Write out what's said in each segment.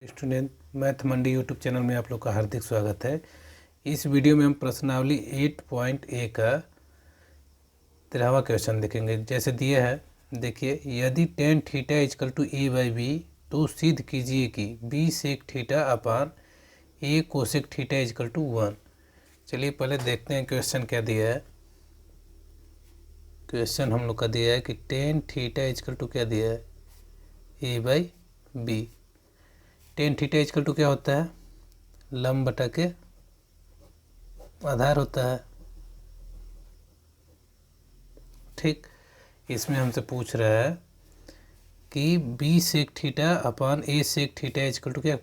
Student math मंडी YouTube channel में आप लोग का हार्दिक स्वागत है। इस वीडियो में हम प्रश्नावली 8.a का 13वां क्वेश्चन देखेंगे। जैसे दिया है, देखिए, यदि tan theta equal to a by B, तो सिद्ध कीजिए कि b sec theta upon a cosec theta equal to 1। चलिए पहले देखते हैं क्वेश्चन क्या दिया है। क्वेश्चन हम लोग का दिया है कि tan थीटा इजकल टू क्या दिया है, a by B. Tan theta equal to क्या होता है, लंब बटा के आधार होता है। ठीक, इसमें हमसे पूछ रहा है कि B sec theta upon A sec theta equal to क्या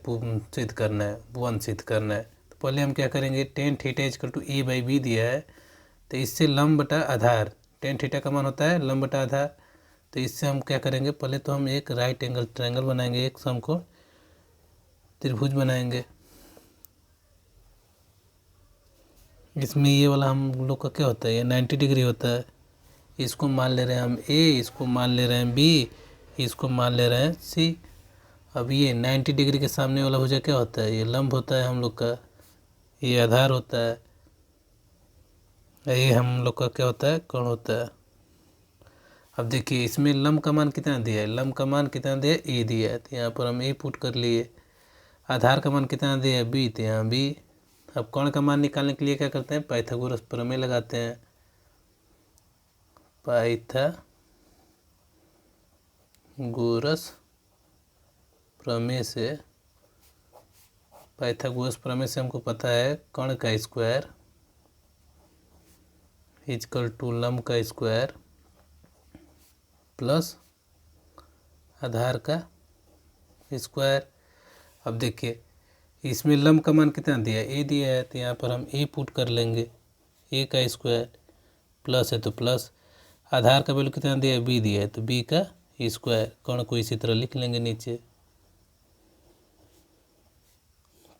सिद्ध करना है, 1 सिद्ध करना है। तो पहले हम क्या करेंगे, tan theta equal to A by B दिया है, तो इससे लंब बटा आधार, टेन थीटा का मान होता है लंब बटा आधार। तो इससे हम क्या करेंगे, पहले तो हम एक राइट एंगल ट्रायंगल बनाएंगे, एक सम को त्रिभुज बनाएंगे। इसमें ये वाला हम लोग का क्या होता है, ये 90 डिग्री होता है। इसको मान ले रहे हैं हम ए, इसको मान ले रहे हैं बी, इसको मान ले रहे हैं सी। अब ये 90 डिग्री के सामने वाला भुजा क्या होता है, ये लंब होता है हम लोग का, ये आधार होता है, ये हम लोग का क्या होता है, कोण होता है। अब देखिए इसमें लंब का मान कितना दिया है, लंब का मान कितना दिया है, ए दिया है, तो यहाँ पर हम ए पुट कर लिए। आधार का मान कितना दिया है, बी, तो यहाँ बी। अब कोण का मान निकालने के लिए क्या करते हैं, पाइथागोरस प्रमेय लगाते हैं। पाइथागोरस प्रमेय से हमको पता है कोण का स्क्वायर इजकल टू लंब का स्क्वायर प्लस आधार का स्क्वायर। अब देखिए इसमें लंब का मान कितना दिया है, ए दिया है, तो यहाँ पर हम ए पुट कर लेंगे, ए का स्क्वायर प्लस है तो प्लस, आधार का वैल्यू कितना दिया है, बी दिया है, तो बी का स्क्वायर। कोण को इसी तरह लिख लेंगे नीचे।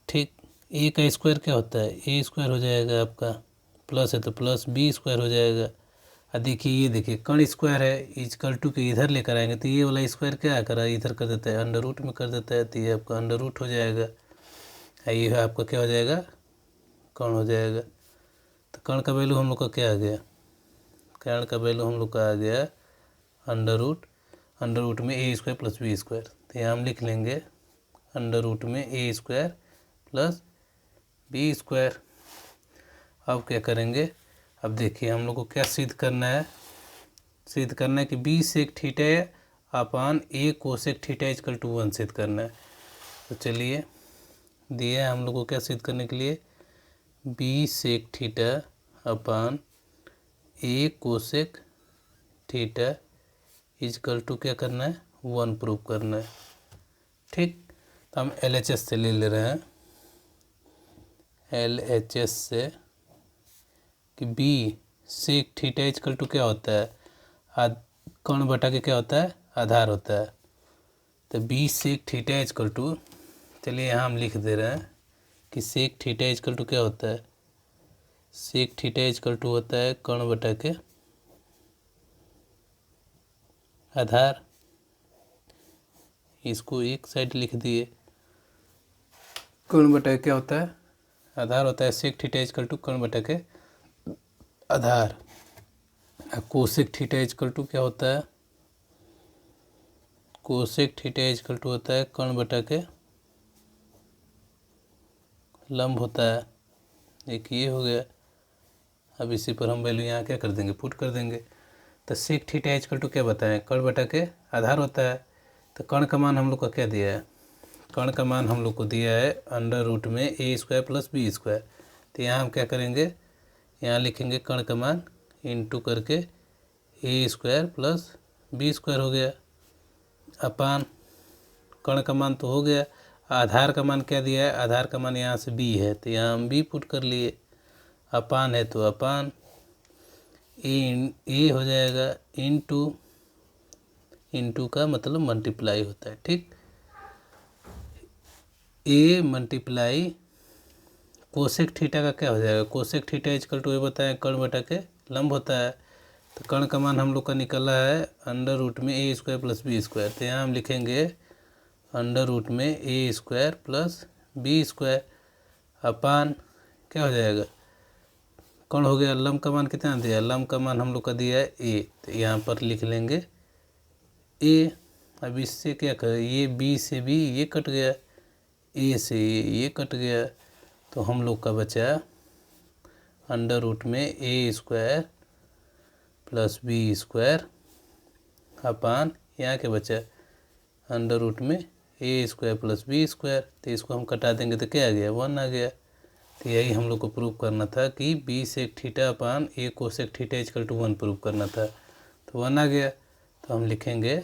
ठीक, ए का स्क्वायर क्या होता है, ए स्क्वायर हो जाएगा आपका, प्लस है तो प्लस, बी स्क्वायर हो जाएगा। और देखिए ये देखिए कण स्क्वायर है, इजकल टू के इधर लेकर आएंगे तो ये वाला स्क्वायर क्या करा, इधर कर देता है, अंडर रूट में कर देता है, तो ये आपका अंडर रूट हो जाएगा। ये आपका क्या हो जाएगा, कण हो जाएगा। तो कण का वैल्यू हम लोग का क्या आ गया, कण का वैल्यू हम लोग का आ गया अंडर रूट में a square plus b square. तो यहाँ हम लिख लेंगे अंडर रूट में a square plus b square. अब क्या करेंगे, अब देखिए हम लोग को क्या सिद्ध करना है, सिद्ध करना है कि B sec theta upon A cosec theta equal to 1 सिद्ध करना है। तो चलिए दिया है हम लोग को क्या सिद्ध करने के लिए, B sec theta upon A cosec theta equal to क्या करना है, 1 प्रूव करना है। ठीक, तो हम LHS से ले रहे हैं, LHS से कि B sec theta equal to क्या होता है, कोण बटा के क्या होता है, आधार होता है। तो B sec theta equal to, चलिए यहाँ हम लिख दे रहे हैं कि सेक थीटा इजकल टू क्या होता है, सेक थीटा इजकल टू होता है कोण बटा के आधार। इसको एक साइड लिख दिए, कोण बटा क्या होता है, आधार होता है। सेक थीटा इजकल टू कोण बटा के आधार। कोसेक थीटा इजकल टू क्या होता है, कोसेक थीटा इजकल टू होता है कोण बटा के लंब होता है। एक ये हो गया। अब इसी पर हम वैल्यू यहाँ क्या कर देंगे, पुट कर देंगे। तो सेक थीटा इजकल टू क्या बताएं, कोण बटा के आधार होता है। तो कण का मान हम लोग का क्या दिया है, कण का मान हम लोग को दिया है अंडर रूट में a square plus b square. तो यहाँ हम क्या करेंगे, यहाँ लिखेंगे कण का मान इंटू करके ए स्क्वायर प्लस बी स्क्वायर हो गया, अपान कण का मान तो हो गया, आधार का मान क्या दिया है, आधार का मान यहाँ से बी है, तो यहाँ हम बी पुट कर लिए, अपान है तो अपान ए हो जाएगा, इंटू का मतलब मल्टीप्लाई होता है। ठीक, ए मल्टीप्लाई कोसेक थीटा का क्या हो जाएगा, कोसेक थीटा इजकल टू ये बताएं कण बटा के लंब होता है। तो कण का मान हम लोग का निकला है अंडर रूट में a square plus b square. तो यहाँ हम लिखेंगे अंडर रूट में a square plus b square upon क्या हो जाएगा, कौन हो गया, लम का मान कितना दिया, लम का मान हम लोग का दिया है ए, तो यहाँ पर लिख लेंगे ए। अब इससे क्या करें, ये बी से बी ये कट गया, ए से ये कट गया, तो हम लोग का बचा अंडर रूट में a square plus b square upon यहाँ के बचा अंडर रूट में a square plus b square. तो इसको हम कटा देंगे तो क्या आ गया, 1 आ गया। तो यही हम लोग को प्रूव करना था कि B sec theta upon A cosec theta equal to 1 prove करना था। तो 1 आ गया, तो हम लिखेंगे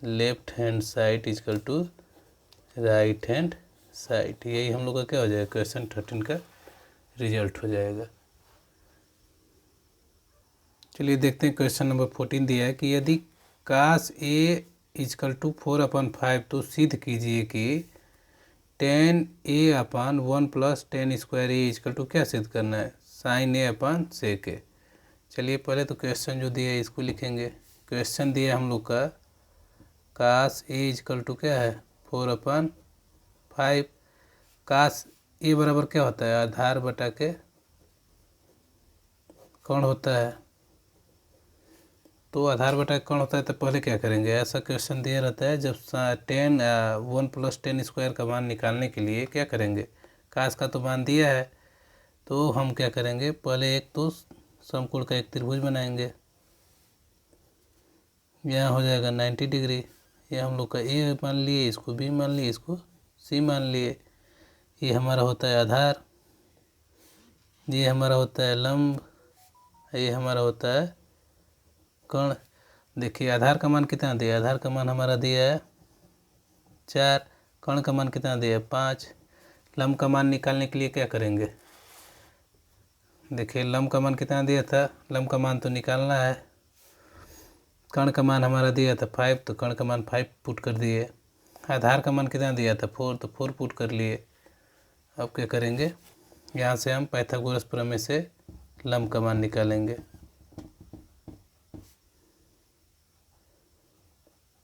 left hand side equal to right hand side. यही हम लोग का क्या हो जाएगा, क्वेश्चन 13 का रिजल्ट हो जाएगा। चलिए देखते हैं क्वेश्चन नंबर 14 दिया है कि यदि कास ए इक्वल टू 4/5, तो सिद्ध कीजिए कि tan a upon 1 plus tan square A equal to क्या सिद्ध करना है, साइन ए अपान सेक ए। चलिए पहले तो क्वेश्चन जो दिया है इसको लिखेंगे। क्वेश्चन दिया हम लोग का कास ए इक्वल टू क्या है 4/5। कास ए बराबर क्या होता है, आधार बटा के कौन होता है, तो आधार बटा कौन होता है। तो पहले क्या करेंगे, ऐसा क्वेश्चन दिया रहता है जब 1 प्लस tan स्क्वायर का मान निकालने के लिए क्या करेंगे, कास का तो मान दिया है, तो हम क्या करेंगे, पहले एक तो समकोण का एक त्रिभुज बनाएंगे। यहाँ हो जाएगा 90 डिग्री, ये हम लोग का ए मान लिए, इसको बी मान लिए, इसको सी मान लिए। ये हमारा होता है आधार, ये हमारा होता है लंब, ये हमारा होता है कर्ण। देखिए आधार का मान कितना दिया, आधार का मान हमारा दिया है 4, कर्ण का मान कितना दिया है 5। लंब का मान निकालने के लिए क्या करेंगे, देखिए लंब का मान कितना दिया था, लंब का मान तो निकालना है। कर्ण का मान हमारा दिया था 5, तो कर्ण का मान 5 पुट कर दिए। आधार का मान कितना दिया था 4, तो 4 पुट कर लिए। अब क्या करेंगे, यहाँ से हम पाइथागोरस प्रमेय से लंब का मान निकालेंगे।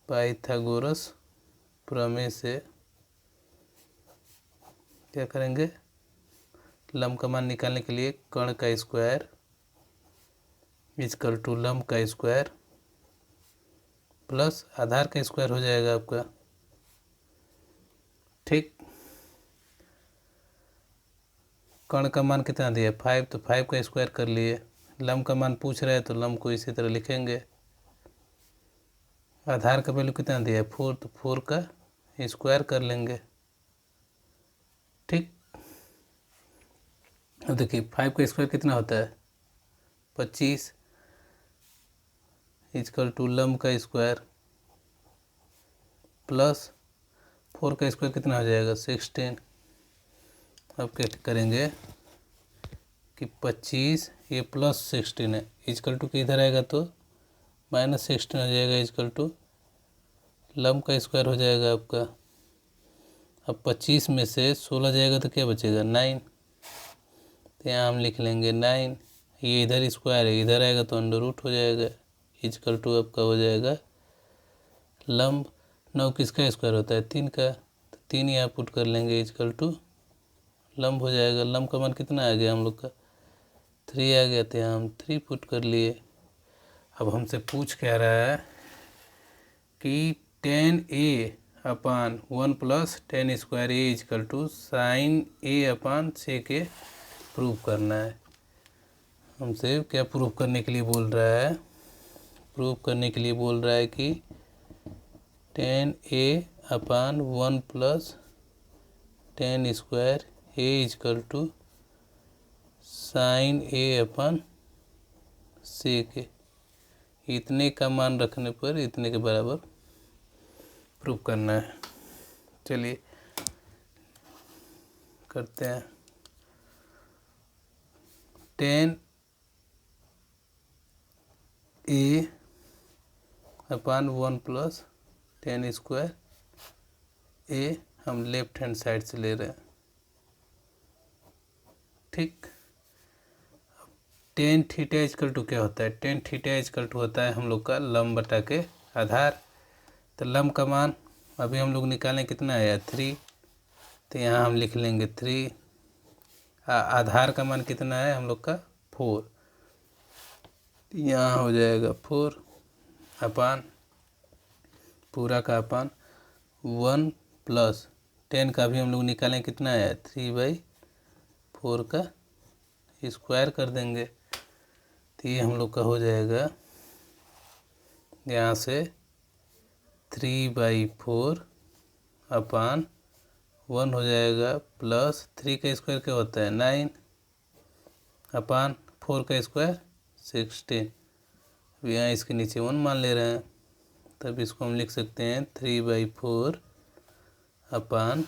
पाइथागोरस प्रमेय से क्या करेंगे, लंब का मान निकालने के लिए कर्ण का स्क्वायर इक्वल टू लंब का स्क्वायर प्लस आधार का स्क्वायर हो जाएगा आपका, ठीक। कर्ण का मान कितना दिया 5, तो 5 का स्क्वायर कर लिए। लंब का मान पूछ रहा है तो लंब को इसी तरह लिखेंगे। आधार का वैल्यू कितना दिया है 4, तो 4 का स्क्वायर कर लेंगे, ठीक। अब देखिए 5 का स्क्वायर कितना होता है 25 इक्वल टू लंब का स्क्वायर प्लस 4 का स्क्वायर कितना हो जाएगा 16। अब क्या करेंगे कि 25 ये प्लस 16 है, इक्वल टू किधर आएगा तो -16 हो जाएगा, इक्वल टू लंब का स्क्वायर हो जाएगा आपका। अब 25 में से 16 जाएगा तो क्या बचेगा 9, तो यहाँ हम लिख लेंगे 9। ये इधर स्क्वायर है, इधर आएगा तो अंडर रूट हो जाएगा, इक्वल टू आपका हो जाएगा लंब। 9 किसका स्क्वायर होता है 3 का, तो 3 यहाँ पुट कर लेंगे, इक्वल टू लंब हो जाएगा। लंब का मान कितना आ गया हम लोग का 3 आ गया, तो यहाँ हम 3 पुट कर लिए। अब हमसे पूछ क्या रहा है कि tan a upon 1 plus tan square A equal to sine A upon sec A prove करना है। हमसे क्या प्रूव करने के लिए बोल रहा है, प्रूव करने के लिए बोल रहा है कि tan a upon 1 plus tan square A equal to sine a upon sec a, इतने का मान रखने पर इतने के बराबर प्रूव करना है। चलिए करते हैं। tan ए अपन 1 प्लस tan स्क्वायर ए हम लेफ्ट हैंड साइड से ले रहे हैं, ठीक। tan थीटा इक्वल टू क्या होता है, tan थीटा इक्वल टू होता है हम लोग का लंब बटा के आधार। तो लंब का मान अभी हम लोग निकालें कितना आया 3, तो यहाँ हम लिख लेंगे 3। आधार का मान कितना है हम लोग का 4, यहाँ हो जाएगा 4 अपान पूरा का अपान 1 प्लस 10 का भी हम लोग निकालें कितना आया 3/4 का स्क्वायर कर देंगे, तो ये हम लोग का हो जाएगा यहाँ से 3/4 अपान 1 हो जाएगा प्लस 3 का स्क्वायर क्या होता है 9 अपान 4 का स्क्वायर 16। अब यहाँ इसके नीचे 1 मान ले रहे हैं, तब इसको हम लिख सकते हैं 3/4 अपान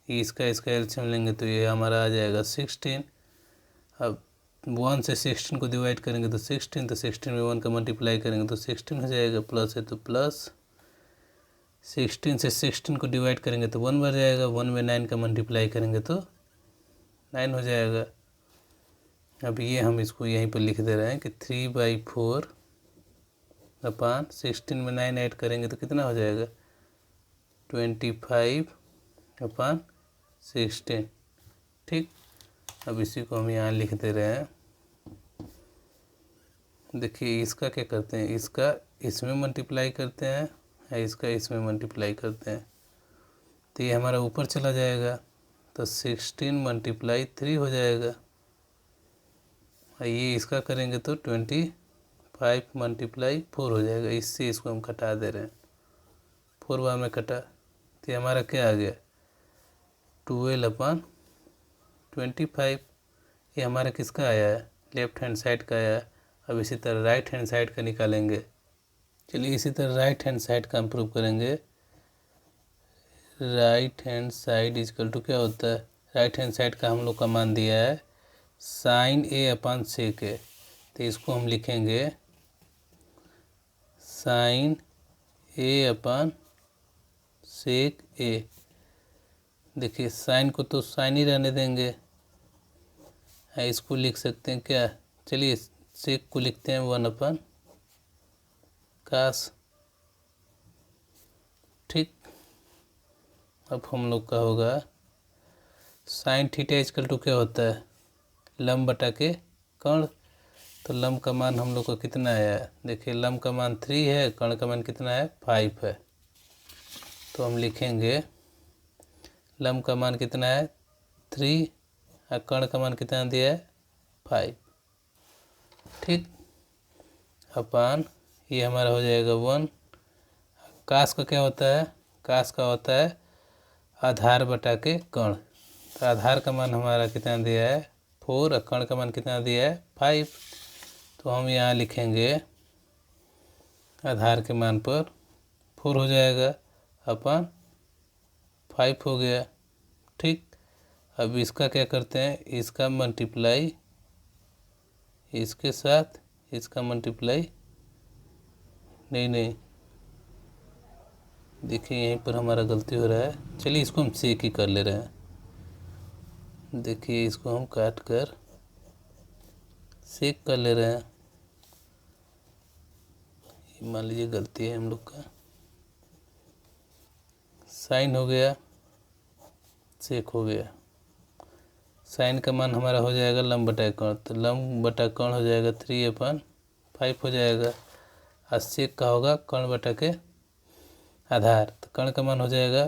इसका एलसीएम लेंगे तो ये हमारा आ जाएगा 16। अब 1 से 16 को डिवाइड करेंगे तो 16, तो 16 में 1 का मल्टीप्लाई करेंगे तो 16 हो जाएगा, प्लस है तो प्लस 16 से 16 को डिवाइड करेंगे तो 1 बढ़ जाएगा, 1 में 9 का मल्टीप्लाई करेंगे तो 9 हो जाएगा। अब ये हम इसको यहीं पर लिख दे रहे हैं कि 3/4 अपान 16 में 9 ऐड करेंगे तो कितना हो जाएगा 25 अपान 16। ठीक, अब इसी को हम यहाँ लिख दे रहे हैं। देखिए इसका क्या करते हैं, इसका इसमें मल्टीप्लाई करते हैं या इसका इसमें मल्टीप्लाई करते हैं, तो ये हमारा ऊपर चला जाएगा, तो 16 × 3 हो जाएगा। ये इसका करेंगे तो 25 × 4 हो जाएगा। इससे इसको हम घटा दे रहे हैं, 4 बार में कटा, तो ये हमारा क्या आ गया 12/25। ये हमारा किसका आया है लेफ्ट हैंड साइड का आया है। अब इसी तरह राइट हैंड साइड का निकालेंगे। चलिए इसी तरह राइट हैंड साइड का हम प्रूव करेंगे। Right hand side equal to क्या होता है, राइट हैंड साइड का हम लोग का मान दिया है sin A/sec A, तो इसको हम लिखेंगे sin A/sec A। देखिए साइन को तो साइन ही रहने देंगे, इसको लिख सकते हैं क्या, चलिए सेक को लिखते हैं 1/cos। ठीक, अब हम लोग का होगा साइन थीटा इजकल टू क्या होता है लंब बटा के कर्ण। तो लंब का मान हम लोग का कितना आया है, देखिए लंब का मान 3 है, कर्ण का मान कितना है 5 है, तो हम लिखेंगे लंब का मान कितना है 3 और कर्ण का मान कितना दिया है 5। ठीक, अपान ये हमारा हो जाएगा 1। कास का क्या होता है, कास का होता है आधार बटा के कर्ण। तो आधार का मान हमारा कितना दिया है 4 और कर्ण का मान कितना दिया है 5। तो हम यहाँ लिखेंगे आधार के मान पर 4 हो जाएगा अपान 5 हो गया। ठीक, अब इसका क्या करते हैं, इसका मल्टीप्लाई इसके साथ, इसका मल्टीप्लाई नहीं देखिए यहीं पर हमारा गलती हो रहा है। चलिए इसको हम सेक ही कर ले रहे हैं। देखिए इसको हम काट कर सेक कर ले रहे हैं। मान लीजिए गलती है हम लोग का, साइन हो गया सेक हो गया। साइन का मान हमारा हो जाएगा लंब बटा कर्ण, तो लंब बटा कर्ण हो जाएगा 3/5 हो जाएगा। और सेक का होगा कर्ण बटा के आधार, तो कर्ण का मान हो जाएगा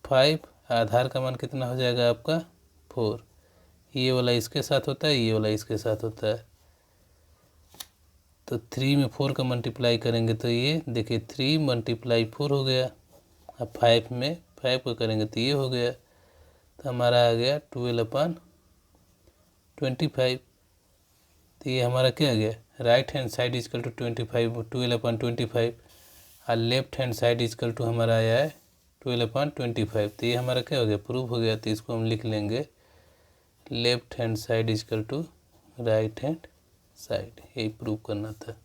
5, आधार का मान कितना हो जाएगा आपका 4। ये वाला इसके साथ होता है, ये वाला इसके साथ होता है, तो 3 में 4 का मल्टीप्लाई करेंगे तो ये देखिए 3 × 4 हो गया। अब 5 में 5 को करेंगे तो ये हो गया, तो हमारा आ गया 12/25। तो ये हमारा क्या आ गया right hand side equal to 25 12/25 और left hand side equal to हमारा आया है 12/25। तो ये हमारा क्या हो गया प्रूफ हो गया। तो इसको हम लिख लेंगे left hand side equal to right hand side, यही प्रूव करना था।